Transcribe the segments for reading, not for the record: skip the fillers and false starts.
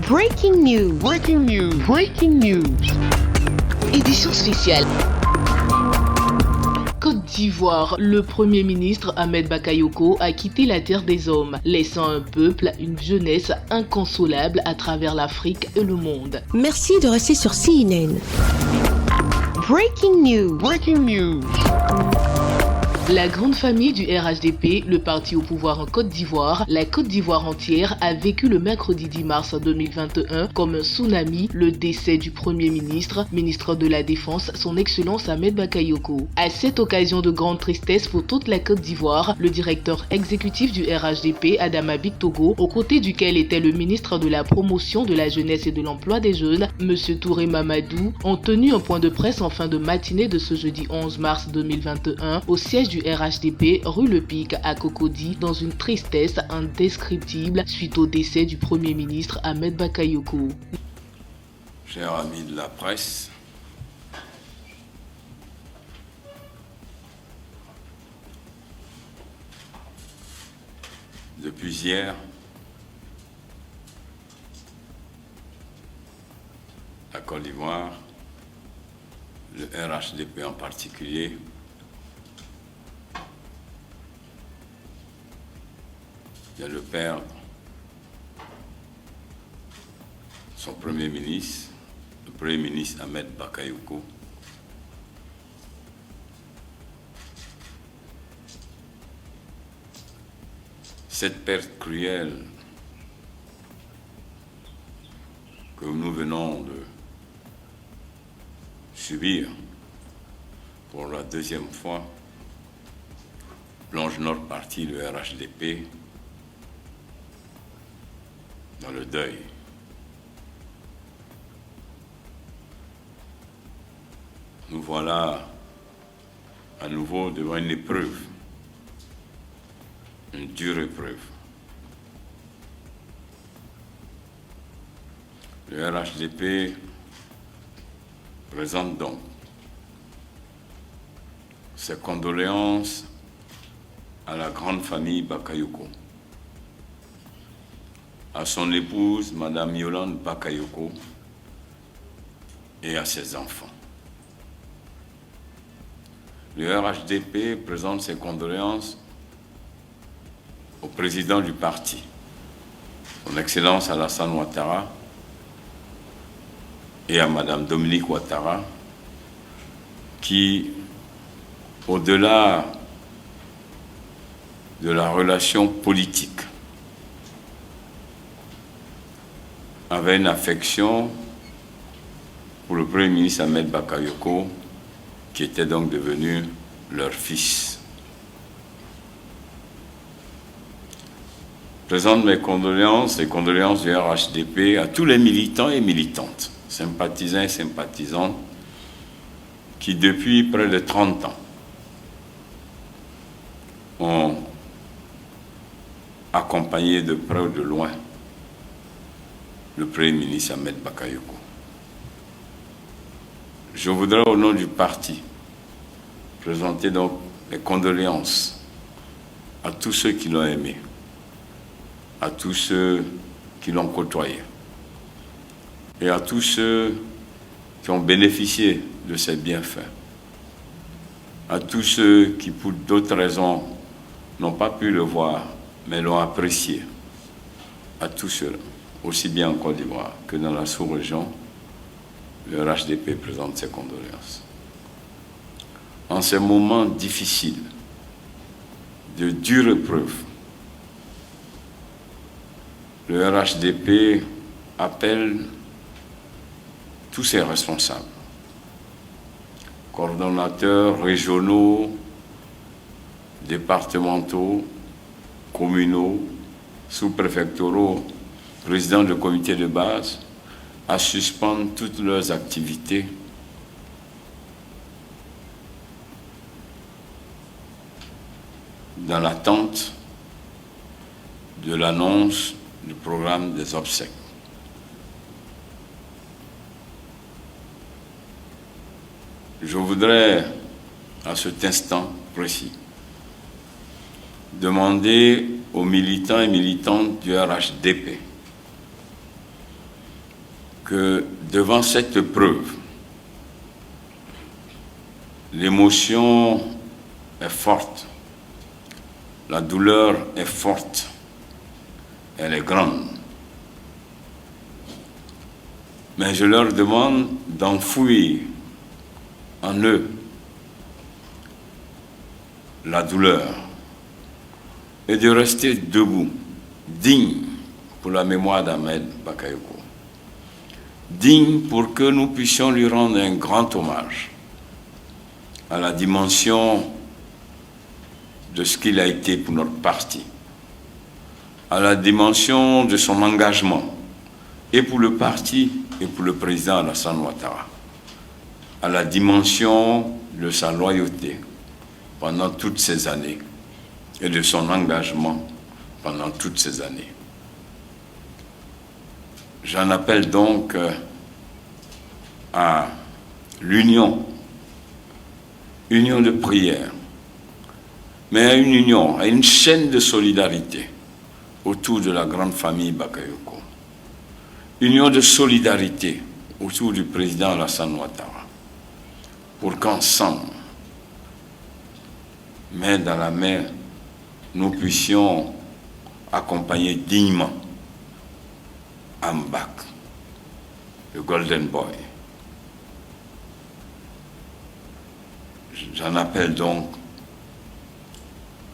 Breaking news. Breaking news. Breaking news. Édition spéciale. Côte d'Ivoire, le Premier ministre Ahmed Bakayoko a quitté la terre des hommes, laissant un peuple, une jeunesse inconsolable à travers l'Afrique et le monde. Merci de rester sur CNN. Breaking news. Breaking news. La grande famille du RHDP, le parti au pouvoir en Côte d'Ivoire, la Côte d'Ivoire entière a vécu le mercredi 10 mars 2021 comme un tsunami le décès du Premier ministre, ministre de la Défense, son Excellence Ahmed Bakayoko. À cette occasion de grande tristesse pour toute la Côte d'Ivoire, le directeur exécutif du RHDP, Adama Bictogo, aux côtés duquel était le ministre de la Promotion de la Jeunesse et de l'Emploi des Jeunes, M. Touré Mamadou, ont tenu un point de presse en fin de matinée de ce jeudi 11 mars 2021 au siège du RHDP, rue Le Pic à Cocody, dans une tristesse indescriptible suite au décès du Premier ministre Ahmed Bakayoko. Chers amis de la presse, depuis hier, la Côte d'Ivoire, le RHDP en particulier, vient de perdre son Premier ministre, le Premier ministre Ahmed Bakayoko. Cette perte cruelle que nous venons de subir pour la deuxième fois plonge notre parti, le RHDP, dans le deuil. Nous voilà à nouveau devant une épreuve, une dure épreuve. Le RHDP présente donc ses condoléances à la grande famille Bakayoko, à son épouse, Madame Yolande Bakayoko, et à ses enfants. Le RHDP présente ses condoléances au président du parti, son Excellence Alassane Ouattara, et à Madame Dominique Ouattara, qui, au-delà de la relation politique, avait une affection pour le Premier ministre Ahmed Bakayoko, qui était donc devenu leur fils. Je présente mes condoléances, les condoléances du RHDP à tous les militants et militantes, sympathisants et sympathisantes, qui depuis près de 30 ans ont accompagné de près ou de loin le Premier ministre Ahmed Bakayoko. Je voudrais, au nom du parti, présenter donc les condoléances à tous ceux qui l'ont aimé, à tous ceux qui l'ont côtoyé, et à tous ceux qui ont bénéficié de ses bienfaits, à tous ceux qui, pour d'autres raisons, n'ont pas pu le voir, mais l'ont apprécié, à tous ceux-là, aussi bien en Côte d'Ivoire que dans la sous-région. Le RHDP présente ses condoléances. En ces moments difficiles, de dures épreuves, le RHDP appelle tous ses responsables, coordonnateurs régionaux, départementaux, communaux, sous-préfectoraux, présidents de comités de base, à suspendre toutes leurs activités dans l'attente de l'annonce du programme des obsèques. Je voudrais, à cet instant précis, demander aux militants et militantes du RHDP que devant cette preuve, l'émotion est forte, la douleur est forte, elle est grande. Mais je leur demande d'enfouir en eux la douleur et de rester debout, digne pour la mémoire d'Ahmed Bakayoko, digne pour que nous puissions lui rendre un grand hommage à la dimension de ce qu'il a été pour notre parti, à la dimension de son engagement, et pour le parti et pour le président Alassane Ouattara, à la dimension de sa loyauté pendant toutes ces années et de son engagement pendant toutes ces années. J'en appelle donc à l'union, union de prière, mais à une union, à une chaîne de solidarité autour de la grande famille Bakayoko. Union de solidarité autour du président Alassane Ouattara, pour qu'ensemble, main dans la main, nous puissions accompagner dignement Ambak, le Golden Boy. J'en appelle donc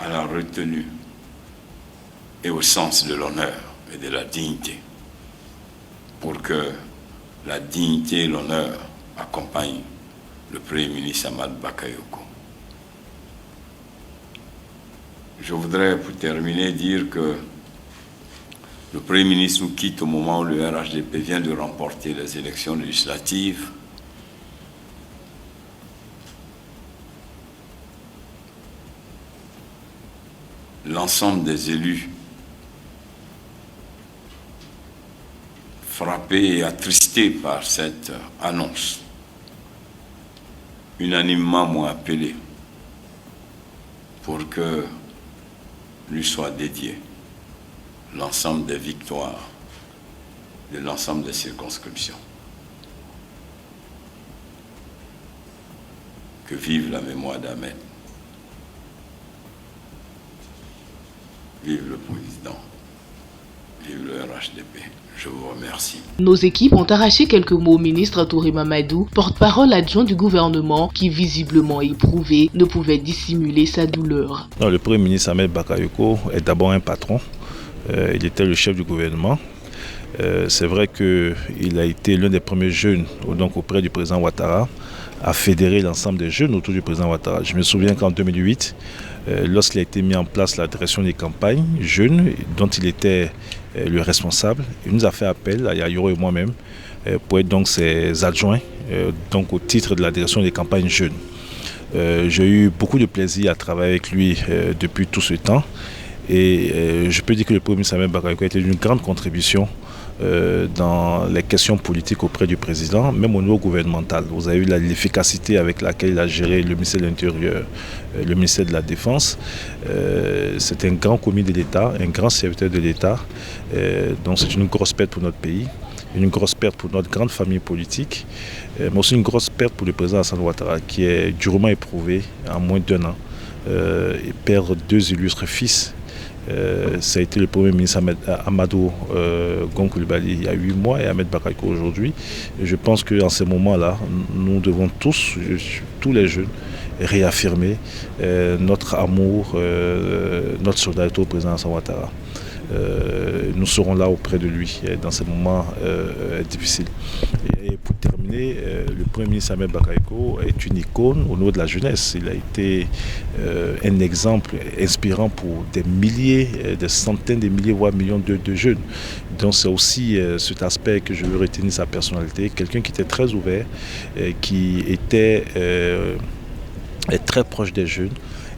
à la retenue et au sens de l'honneur et de la dignité, pour que la dignité et l'honneur accompagnent le Premier ministre Ahmed Bakayoko. Je voudrais, pour terminer, dire que le Premier ministre nous quitte au moment où le RHDP vient de remporter les élections législatives. L'ensemble des élus frappés et attristés par cette annonce, unanimement m'ont appelé pour que lui soit dédié l'ensemble des victoires de l'ensemble des circonscriptions. Que vive la mémoire d'Ahmed. Vive le président. Vive le RHDP. Je vous remercie. Nos équipes ont arraché quelques mots au ministre Touré Mamadou, porte-parole adjoint du gouvernement, qui visiblement éprouvé ne pouvait dissimuler sa douleur. Non, le Premier ministre Ahmed Bakayoko est d'abord un patron. Il était le chef du gouvernement. C'est vrai qu'il a été l'un des premiers jeunes, donc auprès du président Ouattara, à fédérer l'ensemble des jeunes autour du président Ouattara. Je me souviens qu'en 2008, lorsqu'il a été mis en place la direction des campagnes jeunes, dont il était le responsable, il nous a fait appel, à Yayoro et moi-même, pour être donc ses adjoints, donc au titre de la direction des campagnes jeunes. J'ai eu beaucoup de plaisir à travailler avec lui depuis tout ce temps. Et je peux dire que le Premier ministre Ahmed Bakayoko a été d'une grande contribution dans les questions politiques auprès du président, même au niveau gouvernemental. Vous avez vu l'efficacité avec laquelle il a géré le ministère de l'Intérieur, le ministère de la Défense. C'est un grand commis de l'État, un grand serviteur de l'État. Donc c'est une grosse perte pour notre pays, une grosse perte pour notre grande famille politique, mais aussi une grosse perte pour le président Alassane Ouattara, qui est durement éprouvé en moins d'1 an. Et perdre 2 illustres fils. Ça a été le Premier ministre Amadou Gon Coulibaly il y a 8 mois et Ahmed Bakayoko aujourd'hui. Et je pense qu'en ces moments-là, nous devons tous les jeunes, réaffirmer notre amour, notre solidarité au président Alassane Ouattara. Nous serons là auprès de lui dans ces moments difficiles. Et pour terminer, le Premier ministre Ahmed Bakayoko est une icône au niveau de la jeunesse. Il a été un exemple inspirant pour des milliers, des centaines de milliers, voire millions de jeunes. Donc c'est aussi cet aspect que je veux retenir, sa personnalité. Quelqu'un qui était très ouvert, qui était très proche des jeunes,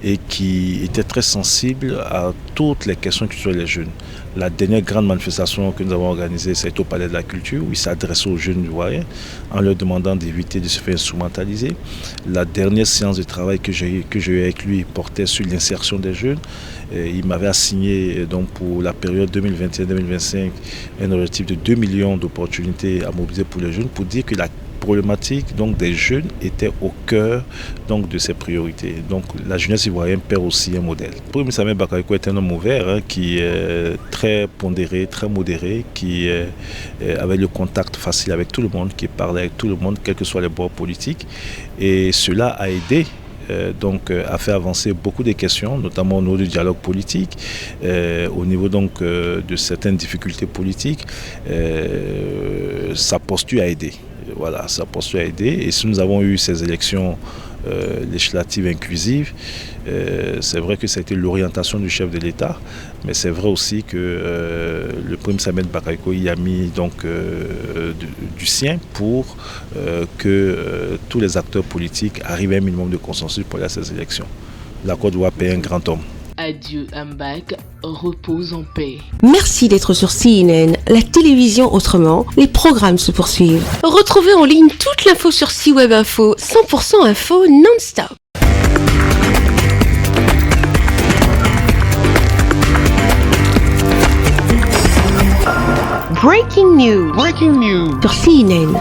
et qui était très sensible à toutes les questions qui touchaient les jeunes. La dernière grande manifestation que nous avons organisée, c'est au Palais de la Culture, où il s'adressait aux jeunes ivoiriens en leur demandant d'éviter de se faire instrumentaliser. La dernière séance de travail que j'ai eue avec lui portait sur l'insertion des jeunes. Il m'avait assigné donc, pour la période 2021-2025 un objectif de 2 millions d'opportunités à mobiliser pour les jeunes, pour dire que la problématique donc, des jeunes était au cœur donc, de ses priorités. Donc la jeunesse ivoirienne perd aussi un modèle. Premier Samuel Bakayoko est un homme ouvert qui est très pondéré, très modéré, qui avait le contact facile avec tout le monde, qui parlait avec tout le monde, quels que soient les bords politiques. Et cela a aidé donc a fait avancer beaucoup de questions, notamment au niveau du dialogue politique, au niveau donc de certaines difficultés politiques. Sa posture a aidé. Voilà, sa posture a aidé. Et si nous avons eu ces élections législatives inclusives, c'est vrai que ça a été l'orientation du chef de l'État, mais c'est vrai aussi que le premier Samuel Bakayoko y a mis donc du sien pour que tous les acteurs politiques arrivent à un minimum de consensus pour aller à ces élections. La Côte d'Ivoire paie un grand homme. Adieu Mbak, repose en paix. Merci d'être sur CNN, la télévision autrement. Les programmes se poursuivent. Retrouvez en ligne toute l'info sur C-Web Info, 100% info non-stop. Breaking news. Sur CNN.